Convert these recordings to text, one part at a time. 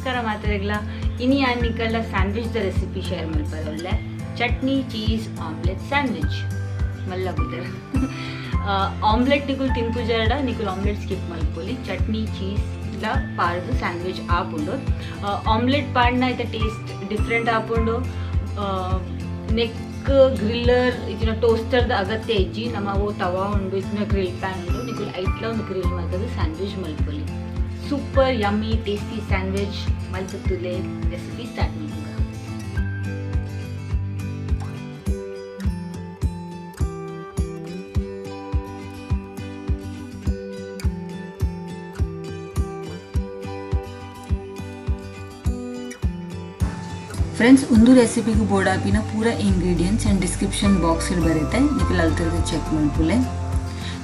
ನಮಸ್ಕಾರ ಮಾತಾಡಲ್ಲ ಇನಿ ನಿಕಲ್ಲ ಸ್ಯಾಂಡ್ವಿಚ್ ದ ರೆಸಿಪಿ ಶೇರ್ ಮಲ್ಪರೊಲ್ಲೆ ಚಟ್ನಿ ಚೀಸ್ ಆಮ್ಲೆಟ್ ಸ್ಯಾಂಡ್ವಿಚ್ ಮಲ್ಲ ಬುದರ ಆಮ್ಲೆಟ್ ನಿಕುಲು ತಿನ್ಪುಜಾಡ ನಿಕುಲು ಆಮ್ಲೆಟ್ ಸ್ಕಿಪ್ ಮಲ್ಪೊಲಿ ಚಟ್ನಿ ಚೀಸ್ ಲ ಪಾರ್ದು ಸ್ಯಾಂಡ್ವಿಚ್ ಆಪುಂಡು ಆಮ್ಲೆಟ್ ಪಾಡ್ನ ಐತ ಟೇಸ್ಟ್ ಡಿಫ್ರೆಂಟ್ ಆಪುಂಡು ನೆಕ್ ಗ್ರಿಲ್ಲರ್ ಇದನ್ನ ಟೋಸ್ಟರ್ದ ಅಗತ್ಯ ಇಜ್ಜಿ ನಮ್ಮ ಅವು ತವಾ ಉಂಡು ಇದನ್ನ ಗ್ರಿಲ್ ಪ್ಯಾನ್ ಉಂಡು ನಿಕುಲು ಐಟ್ಲ ಒಂದು ಗ್ರಿಲ್ ಮಲ್ತದು ಸ್ಯಾಂಡ್ವಿಚ್ ಮಲ್ಪೊಲಿ ಸೂಪರ್ ಯಮ್ಮಿ ಟೇಸ್ಟಿ ಸ್ಯಾಂಡ್ವಿಚ್ ಮಲ್ಪುತ್ತುಲೆ ರೆಸಿಪಿ ಸ್ಟಾರ್ಟ್ ಮಾಡಿದ ಫ್ರೆಂಡ್ಸ್ ಒಂದು ರೆಸಿಪಿಗೆ ಬೋರ್ಡ್ ಆಪಿನ ಪೂರ ಇಂಗ್ರೀಡಿಯೆಂಟ್ಸ್ ಆ್ಯಂಡ್ ಡಿಸ್ಕ್ರಿಪ್ಷನ್ ಬಾಕ್ಸಲ್ಲಿ ಬರುತ್ತೆ ನಿಖಿಲ್ ಅಲ್ತದ ಚೆಕ್ ಮಾಡ್ಕೊಳ್ಳೆ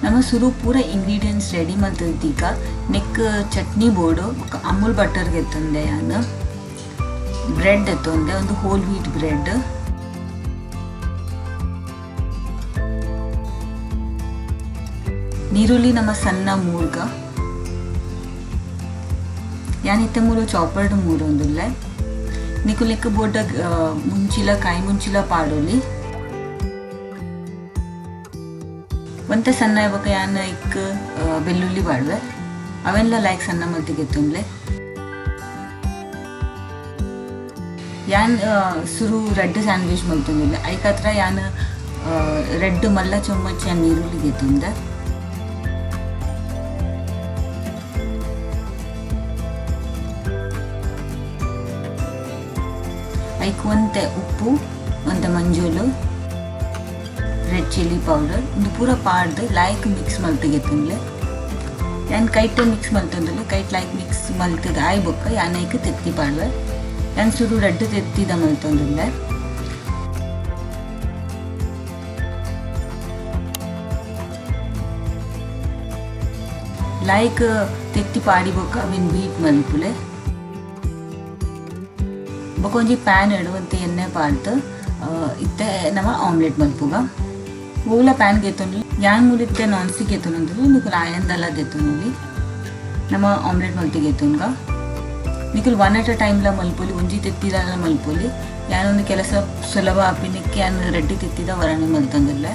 ನಮ್ಮ ಸುರು ಪೂರ ಇಂಗ್ರೀಡಿಯೆಂಟ್ಸ್ ರೆಡಿ ಮಾಡ್ತಿದ್ದೀಗ ನೆಕ್ ಚಟ್ನಿ ಬೋರ್ಡು ಅಮೂಲ್ ಬಟರ್ಗೆ ಎತ್ತಂದೆ ನಾನು ಬ್ರೆಡ್ ಎತ್ತೊಂದೆ ಒಂದು ಹೋಲ್ ವೀಟ್ ಬ್ರೆಡ್ ನೀರುಳ್ಳಿ ನಮ್ಮ ಸಣ್ಣ ಮೂರ್ಗ ಯಾನಿತ್ತೆ ಮೂರು ಚಾಪರ್ಡ್ ಮೂರು ಒಂದಿಲ್ಲ ನಿಕು ಲೆಕ್ಕ ಬೋರ್ಡ ಮುಂಚಿಲ ಕಾಯಿ ಮುಂಚಿಲ ಪಾಡೋಲಿ ಒಂತ ಸಣ್ಣ ಇವಾಗ ಯಾನ ಇಕ್ ಬೆಳ್ಳುಳ್ಳಿ ಬಾಡ್ವೆ ಅವೆಲ್ಲ ಲೈಕ್ ಸಣ್ಣ ಮಲ್ತಿಗೆ ತುಂಬಲೆ ಯಾನ್ ಸುರು ರೆಡ್ ಸ್ಯಾಂಡ್ವಿಚ್ ಮಲ್ತೊಂದಿಲ್ಲ ಐಕ್ ಹತ್ರ ಯಾನ್ ರೆಡ್ ಮಲ್ಲ ಚೊಮ್ಮಚ್ ಯಾನ್ ಈರುಳ್ಳಿಗೆ ತುಂದೆ ಐಕ್ ಒಂತೆ ಉಪ್ಪು ಒಂತೆ ಮಂಜೂಲು ರೆಡ್ ಚಿಲ್ಲಿ ಪೌಡರ್ ಒಂದು ಪೂರ ಪಾಡ್ದು ಲೈಕ್ ಮಿಕ್ಸ್ ಮಲ್ತಿಗೆ ತುಂಡ್ಲೆ ಯಾನ್ ಕೈಟ್ ಮಿಕ್ಸ್ ಮಲ್ತಂದಿಲ್ಲ ಕೈಟ್ ಲೈಕ್ ಮಿಕ್ಸ್ ಮಲ್ತದ ಆಯ್ ಬೊಕ್ಕ ಯಾನ್ ಐಕ್ ತೆತ್ತಿ ಪಾಡ್ವೆ ಯಾನ್ ಸುರು ರೆಡ್ ತೆತ್ತಿದ ಮಲ್ತಂದಿಲ್ಲ ಲೈಕ್ ತೆತ್ತಿ ಪಾಡಿ ಬೊಕ್ಕ ಅವಿನ್ ಬೀಟ್ ಮಲ್ಪುಲೆ ಬೊಕೊಂಜಿ ಪ್ಯಾನ್ ಇಡುವಂತೆ ಎಣ್ಣೆ ಪಾಡ್ದು ಇತ್ತೆ ನಮ್ಮ ಆಮ್ಲೆಟ್ ಮಲ್ಪುಗ ಓಲ ಪ್ಯಾನ್ಗೆ ಎತ್ತೊಂದು ಯಾನ್ ಮುರಿತ್ತೆ ನಾನ್ ಸ್ಟಿಕ್ ಎತ್ತೊಂದು ನಿಕುಲ್ ಆಯಂದಲ್ಲ ಎತ್ತೊಂದು ನಮ್ಮ ಆಮ್ಲೆಟ್ ಮಲ್ತಿಗೆ ಎತ್ತೊಂಗ ನಿಕುಲ್ ಒನ್ ಅಟ್ ಅ ಟೈಮ್ಲ ಮಲ್ಪೊಲಿ ಒಂಜಿ ತೆತ್ತಿದ ಮಲ್ಪೊಲಿ ಯಾನೊಂದು ಕೆಲಸ ಸುಲಭ ಆಪಿನಕ್ಕೆ ಯಾನ್ ರೆಡ್ಡಿ ತೆತ್ತಿದ ವರಣೆ ಮಲ್ತಂದಿಲ್ಲ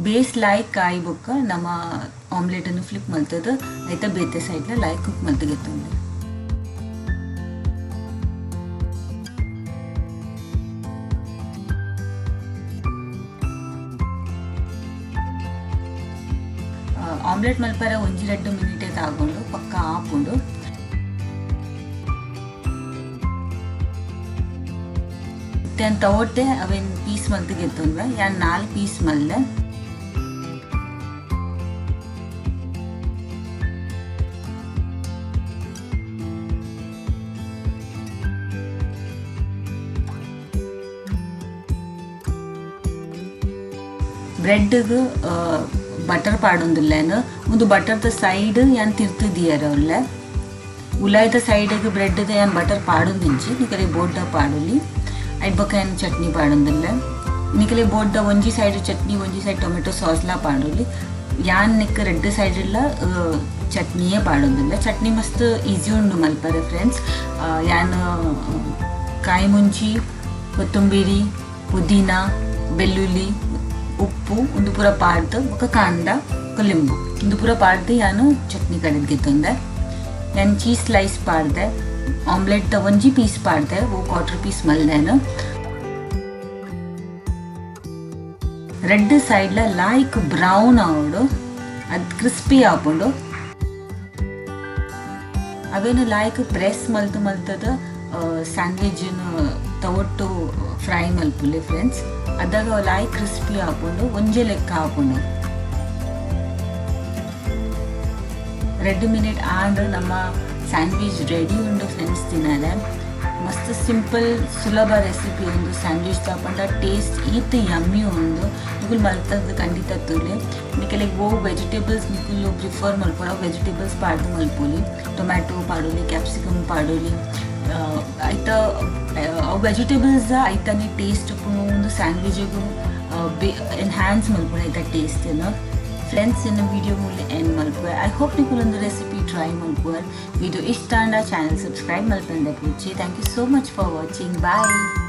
ಬೇಸ್ ಲೈಕ್ ಕಾಯಿ ಬೊಕ್ಕ ನಮ್ಮ ಆಮ್ಲೆಟನ್ನು ಫ್ಲಿಪ್ ಮಲ್ತದ ಐತ ಬೇತೆ ಸೈಡ್ಲ ಲೈಕ್ ಕುಕ್ ಮಲ್ತಿಗೆ ತಂದೆ ಆಮ್ಲೆಟ್ ಮಲ್ಪರ ಒಂಜಿ 2 ಮಿನಿಟೇ ತಗೊಂಡು ಪಕ್ಕ ಹಾಕೊಂಡು ತೆನ್ ತಗೊಟ್ಟೆ ಅವೇನು ಪೀಸ್ ಮಲ್ತಿಗೆ ತಂದ್ವೆ ಯಾನ್ 4 ಪೀಸ್ ಮಲ್ಲೆ ಬ್ರೆಡ್ಗೆ ಬಟರ್ ಪಾಡೊಂದಿಲ್ಲೇನು ಒಂದು ಬಟರ್ದ ಸೈಡ್ ಯಾನ್ ತಿರ್ತಿದ್ದೀಯರ ಒಳ್ಳೆ ಉಲಾಯ್ದ ಸೈಡ್ಗೆ ಬ್ರೆಡ್ದ ಯಾನ್ ಬಟರ್ ಪಾಡೊಂದಿಂಚಿ ನಿಕಲೆ ಬೋಡ್ಡ ಪಾಡೊಲಿ ಐಟ್ ಬೊಕ್ಕ ಯಾನ್ ಚಟ್ನಿ ಪಾಡೊಂದಿಲ್ಲ ನಿಕಲೆ ಬೋಡ್ಡ ಒಂಜಿ ಸೈಡ್ ಚಟ್ನಿ ಒಂಜಿ ಸೈಡ್ ಟೊಮೆಟೊ ಸಾಸ್ಲ ಪಾಡೊಲಿ ಯಾನ್ ನಿಕ್ಕ ರೆಡ್ ಸೈಡ್ ಎಲ್ಲ ಚಟ್ನಿಯೇ ಪಾಡೊಂದಿಲ್ಲ ಚಟ್ನಿ ಮಸ್ತ್ ಈಸಿ ಉಂಡು ಮಲ್ಪರೆ ಫ್ರೆಂಡ್ಸ್ ಯಾನ್ ಕಾಯಿ ಮುಂಚಿ ಕೊತ್ತಂಬರಿ ಪುದೀನ ಬೆಳ್ಳುಳ್ಳಿ ಉಪ್ಪು ಒಂದು ಪೂರ ಪಾಡ್ದು ಬೊಕ್ಕ ಕಾಂಡ ಬೊಕ್ಕ ಲಿಂಬು ಒಂದು ಪೂರ ಪಾಡ್ದು ಯಾನು ಚಟ್ನಿ ಕಡೆಗೆ ತಂದೆ ಯಾನ್ ಚೀಸ್ ಸ್ಲೈಸ್ ಪಾಡ್ದೆ ಆಮ್ಲೆಟ್ ಒಂಜಿ ಪೀಸ್ ಪಾಡ್ದೆ ಓ 1/4 ಪೀಸ್ ಮಲ್ದೇನು ರೆಡ್ ಸೈಡ್ಲ ಲೈಕ್ ಬ್ರೌನ್ ಆವಡು ಅದು ಕ್ರಿಸ್ಪಿ ಆಪುಂಡು ಅವೇನು ಲೈಕ್ ಪ್ರೆಸ್ ಮಲ್ತದ ಸ್ಯಾಂಡ್ವಿಚ್ನ ತಗೊಟ್ಟು ಫ್ರೈ ಮಲ್ಪುಲೆ ಫ್ರೆಂಡ್ಸ್ ಅದಾಗ ಲೈಕ್ ಕ್ರಿಸ್ಪಿ ಹಾಕೊಂಡು ಒಂಜೆ ಲೆಕ್ಕ ಹಾಕೊಂಡು 2 ಮಿನಿಟ್ ಆಂಡ್ರೆ ನಮ್ಮ ಸ್ಯಾಂಡ್ವಿಚ್ ರೆಡಿ ಉಂಡು ಫ್ರೆಂಡ್ಸ್ ತಿನ್ನಲೆ ಮಸ್ತ್ ಸಿಂಪಲ್ ಸುಲಭ ರೆಸಿಪಿ ಒಂದು ಸ್ಯಾಂಡ್ವಿಚ್ ತಗೊಂಡ ಟೇಸ್ಟ್ ಈತ ಯಮ್ಮಿ ಒಂದು ನಿಕುಲ್ ಮಲ್ತದ್ದು ಖಂಡಿತ ತುಲೆ ನಿಕಲೆ ಗೋ ವೆಜಿಟೇಬಲ್ಸ್ ನಿಕುಲು ಪ್ರಿಫರ್ ಮಲ್ಪೊರ ವೆಜಿಟೇಬಲ್ಸ್ ಪಾಡ್ದು ಮಲ್ಪೊಲಿ ಟೊಮ್ಯಾಟೊ ಪಾಡೋಲಿ ಕ್ಯಾಪ್ಸಿಕಮ್ ಪಾಡೋಲಿ ಐತ ವೆಜಿಟೇಬಲ್ಸ್ ಐತನೇ ಟೇಸ್ಟ್ ಒಂದು ಸ್ಯಾಂಡ್ವಿಚಿಗೂ ಎನ್ಹ್ಯಾನ್ಸ್ ಮಲ್ಪುಣ ಐತ ಟೇಸ್ಟನ್ನು ಫ್ರೆಂಡ್ಸ್ ಇನ್ನು ವಿಡಿಯೋ ಮೂಲ ಎಂಡ್ ಮಲ್ಪುವೆ. ಐ ಹೋಪ್ ನೀವು ಒಂದು ರೆಸಿಪಿ ಟ್ರೈ ಮಲ್ಪುವ. ವಿಡಿಯೋ ಇಷ್ಟ ಅಂಡ ಚಾನಲ್ ಸಬ್ಸ್ಕ್ರೈಬ್ ಮಲ್ಪಂದೆ ಪೂಜಿ. Thank you so much for watching. Bye.